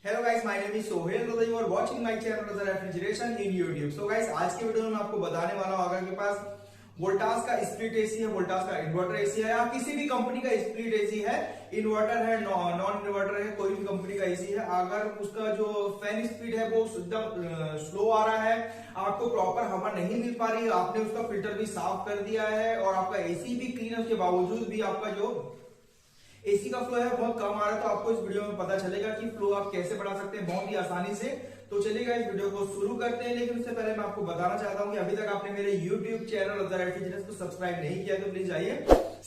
Hello guys, my name is Sohail और you are watching my channel refrigeration in YouTube. So guys, आज के video में मैं आपको बताने वाला हूं, अगर आपके पास वोल्टास का स्प्लिट एसी है, वोल्टास का इन्वर्टर एसी है, या किसी भी कंपनी का स्प्लिट एसी है, इन्वर्टर है, नॉन इन्वर्टर है, कोई भी कंपनी का एसी है, अगर उसका जो फैन स्पीड है वो एकदम स्लो आ रहा है, आपको प्रॉपर हवा नहीं मिल पा रही है, आपने उसका फिल्टर भी साफ कर दिया है और आपका एसी भी क्लीन है, उसके बावजूद भी आपका जो एसी का फ्लो है बहुत कम आ रहा है, तो आपको इस वीडियो में पता चलेगा कि फ्लो आप कैसे बढ़ा सकते हैं बहुत ही आसानी से। तो चलिएगा इस वीडियो को शुरू करते हैं, लेकिन उससे पहले मैं आपको बताना चाहता हूं कि अभी तक आपने मेरे YouTube चैनल को सब्सक्राइब नहीं किया तो प्लीज जाइए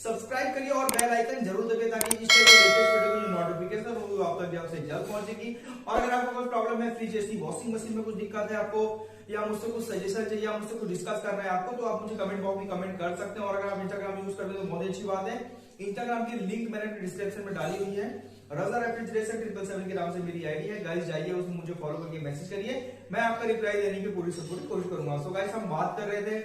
सब्सक्राइब करिए और बेल आइकन जरूर दबाइए, ताकि इस तरह के लेटेस्ट वीडियो की नोटिफिकेशन होगी आप तक आपसे जल्द पहुंचेगी। और अगर आपको कोई प्रॉब्लम है, फ्रिज एसी वॉशिंग मशीन में कुछ दिक्कत है आपको, या मुझसे कुछ सजेशन चाहिए या मुझसे कुछ डिस्कस करना है आपको, तो आप मुझे कमेंट बॉक्स में कमेंट कर सकते हैं। और अगर आप इंस्टाग्राम यूज करते हैं तो बहुत अच्छी बात है, इंस्टाग्राम की लिंक मैंने डिस्क्रिप्शन में डाली हुई है। रजा रेफ्रिजरेशन 777 के नाम से मेरी आईडी है, गाइस जाइए उसमें मुझे फॉलो करके मैसेज करिए, मैं आपका रिप्लाई देने की पूरी कोशिश करूंगा। सो गाइस, हम बात कर रहे थे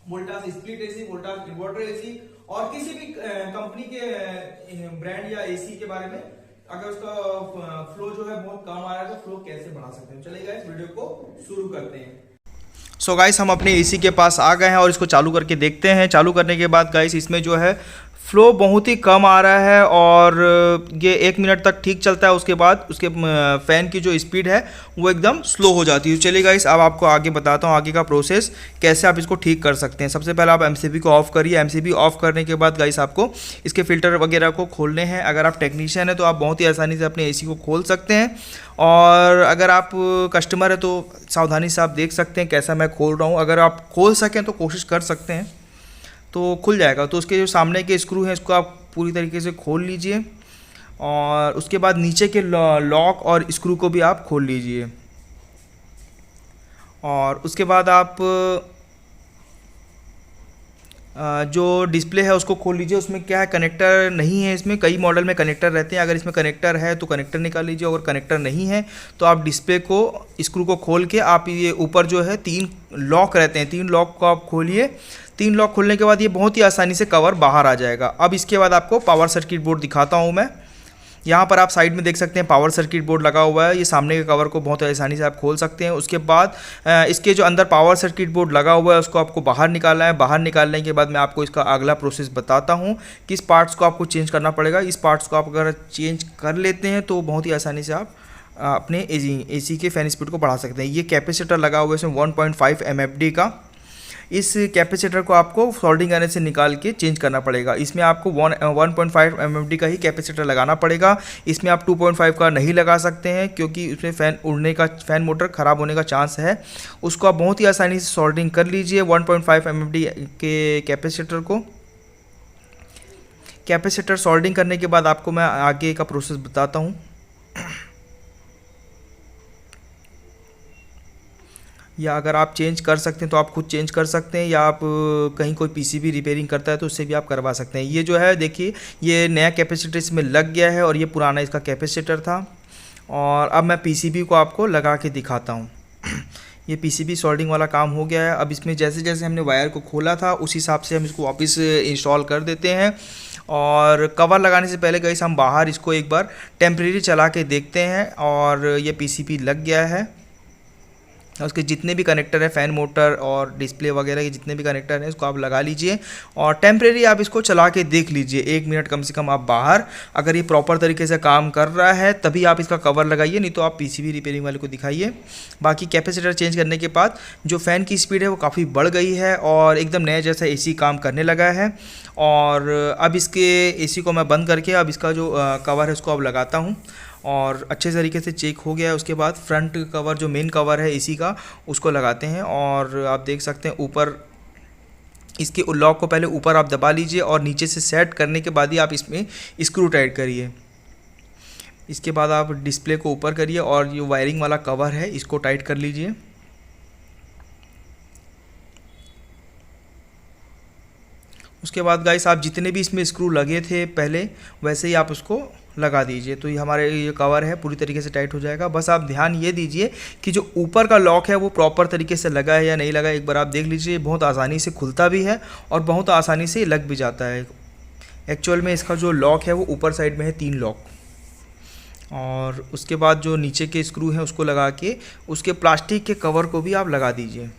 Voltas split AC, Voltas inverter AC और किसी भी कंपनी के ब्रांड या एसी के बारे में, अगर उसका फ्लो जो है बहुत कम आ रहा है तो फ्लो कैसे बढ़ा सकते हैं। चलिए गाइस, वीडियो को शुरू करते हैं। सो गाइस, हम अपने एसी के पास आ गए हैं और इसको चालू करके देखते हैं। चालू करने के बाद गाइस, इसमें जो है फ्लो बहुत ही कम आ रहा है और ये 1 मिनट तक ठीक चलता है, उसके बाद उसके फ़ैन की जो स्पीड है वो एकदम स्लो हो जाती है। चलिए गाइस, अब आपको आगे बताता हूँ आगे का प्रोसेस कैसे आप इसको ठीक कर सकते हैं। सबसे पहले आप एमसीबी को ऑफ़ करिए। एमसीबी ऑफ़ करने के बाद गाइस, आपको इसके फ़िल्टर वगैरह को खोलने हैं। अगर आप टेक्नीशियन हैं तो आप बहुत ही आसानी से अपने एसी को खोल सकते हैं, और अगर आप कस्टमर है तो सावधानी से आप देख सकते हैं कैसा मैं खोल रहा हूँ। अगर आप खोल सकें तो कोशिश कर सकते हैं तो खुल जाएगा। तो उसके जो सामने के स्क्रू हैं इसको आप पूरी तरीके से खोल लीजिए, और उसके बाद नीचे के लॉक और स्क्रू को भी आप खोल लीजिए। और उसके बाद आप जो डिस्प्ले है उसको खोल लीजिए। उसमें क्या है, कनेक्टर नहीं है, इसमें कई मॉडल में कनेक्टर रहते हैं। अगर इसमें कनेक्टर है तो कनेक्टर निकाल लीजिए, अगर कनेक्टर नहीं है तो आप डिस्प्ले को, स्क्रू को खोल के आप ये ऊपर जो है 3 लॉक रहते हैं, 3 लॉक को आप खोलिए। 3 लॉक खोलने के बाद ये बहुत ही आसानी से कवर बाहर आ जाएगा। अब इसके बाद आपको पावर सर्किट बोर्ड दिखाता हूँ मैं। यहाँ पर आप साइड में देख सकते हैं पावर सर्किट बोर्ड लगा हुआ है। ये सामने के कवर को बहुत आसानी से आप खोल सकते हैं। उसके बाद इसके जो अंदर पावर सर्किट बोर्ड लगा हुआ है उसको आपको बाहर निकालना है। बाहर निकालने के बाद मैं आपको इसका अगला प्रोसेस बताता हूँ, किस पार्ट्स को आपको चेंज करना पड़ेगा। इस पार्ट्स को आप अगर चेंज कर लेते हैं तो बहुत ही आसानी से आप अपने एसी के फैन स्पीड को बढ़ा सकते हैं। ये कैपेसिटर लगा हुआ है इसमें 1.5 MFD का। इस कैपेसिटर को आपको सोल्डिंग आयरन से निकाल के चेंज करना पड़ेगा। इसमें आपको 1.5 MFD का ही कैपेसिटर लगाना पड़ेगा। इसमें आप 2.5 का नहीं लगा सकते हैं, क्योंकि उसमें फ़ैन मोटर ख़राब होने का चांस है। उसको आप बहुत ही आसानी से सोल्डिंग कर लीजिए 1.5 MFD के कैपेसिटर को। कैपेसिटर सोल्डिंग करने के बाद आपको मैं आगे का प्रोसेस बताता हूँ। या अगर आप चेंज कर सकते हैं तो आप खुद चेंज कर सकते हैं, या आप कहीं कोई पीसीबी रिपेयरिंग करता है तो उससे भी आप करवा सकते हैं। ये जो है देखिए, ये नया कैपेसिटर इसमें लग गया है और ये पुराना इसका कैपेसिटर था। और अब मैं पीसीबी को आपको लगा के दिखाता हूँ। ये पीसीबी सोल्डिंग वाला काम हो गया है। अब इसमें जैसे जैसे हमने वायर को खोला था उस हिसाब से हम इसको वापस इंस्टॉल कर देते हैं। और कवर लगाने से पहले गाइस, हम बाहर इसको एक बार टेम्परेरी चला के देखते हैं। और ये पीसीबी लग गया है। उसके जितने भी कनेक्टर है, फ़ैन मोटर और डिस्प्ले वगैरह के जितने भी कनेक्टर हैं इसको आप लगा लीजिए और टेम्परेरी आप इसको चला के देख लीजिए 1 मिनट कम से कम आप बाहर। अगर ये प्रॉपर तरीके से काम कर रहा है तभी आप इसका कवर लगाइए, नहीं तो आप पीसीबी रिपेयरिंग वाले को दिखाइए। बाकी कैपेसिटर चेंज करने के बाद जो फ़ैन की स्पीड है वो काफ़ी बढ़ गई है और एकदम नया जैसा एसी काम करने लगा है। और अब इसके एसी को मैं बंद करके अब इसका जो कवर है उसको अब लगाता हूँ, और अच्छे तरीके से चेक हो गया है। उसके बाद फ्रंट कवर जो मेन कवर है एसी का उसको लगाते हैं। और आप देख सकते हैं ऊपर इसके लॉक को पहले ऊपर आप दबा लीजिए और नीचे से सेट करने के बाद ही आप इसमें स्क्रू टाइट करिए। इसके बाद आप डिस्प्ले को ऊपर करिए और ये वायरिंग वाला कवर है इसको टाइट कर लीजिए। उसके बाद गाइस, आप जितने भी इसमें स्क्रू लगे थे पहले वैसे ही आप उसको लगा दीजिए, तो ये हमारे ये कवर है पूरी तरीके से टाइट हो जाएगा। बस आप ध्यान ये दीजिए कि जो ऊपर का लॉक है वो प्रॉपर तरीके से लगा है या नहीं लगा, एक बार आप देख लीजिए। बहुत आसानी से खुलता भी है और बहुत आसानी से लग भी जाता है। एक्चुअल में इसका जो लॉक है वो ऊपर साइड में है 3 लॉक। और उसके बाद जो नीचे के स्क्रू हैं उसको लगा के उसके प्लास्टिक के कवर को भी आप लगा दीजिए।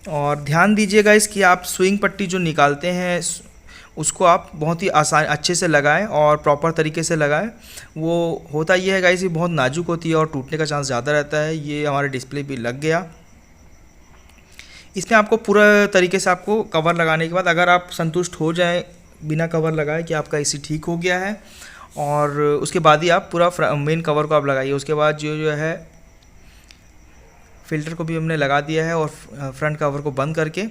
और ध्यान दीजिएगा इसकी, आप स्विंग पट्टी जो निकालते हैं उसको आप बहुत ही आसान अच्छे से लगाएं और प्रॉपर तरीके से लगाएं। वो होता ये है गाइस, ये बहुत नाजुक होती है और टूटने का चांस ज़्यादा रहता है। ये हमारे डिस्प्ले भी लग गया। इसमें आपको पूरा तरीके से आपको कवर लगाने के बाद अगर आप संतुष्ट हो जाएं बिना कवर लगाए कि आपका एसी ठीक हो गया है, और उसके बाद ही आप पूरा मेन कवर को आप लगाइए। उसके बाद जो है फ़िल्टर को भी हमने लगा दिया है और फ्रंट कवर को बंद करके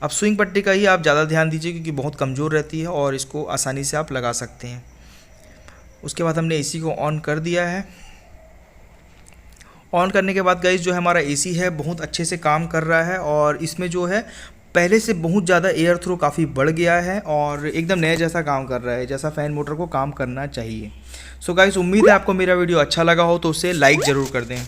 अब स्विंग पट्टी का ही आप ज़्यादा ध्यान दीजिए क्योंकि बहुत कमज़ोर रहती है और इसको आसानी से आप लगा सकते हैं। उसके बाद हमने एसी को ऑन कर दिया है। ऑन करने के बाद गाइस जो है हमारा एसी है बहुत अच्छे से काम कर रहा है और इसमें जो है पहले से बहुत ज़्यादा एयर थ्रो काफ़ी बढ़ गया है और एकदम नए जैसा काम कर रहा है, जैसा फ़ैन मोटर को काम करना चाहिए। सो गाइस उम्मीद है आपको मेरा वीडियो अच्छा लगा हो तो उसे लाइक ज़रूर कर दें।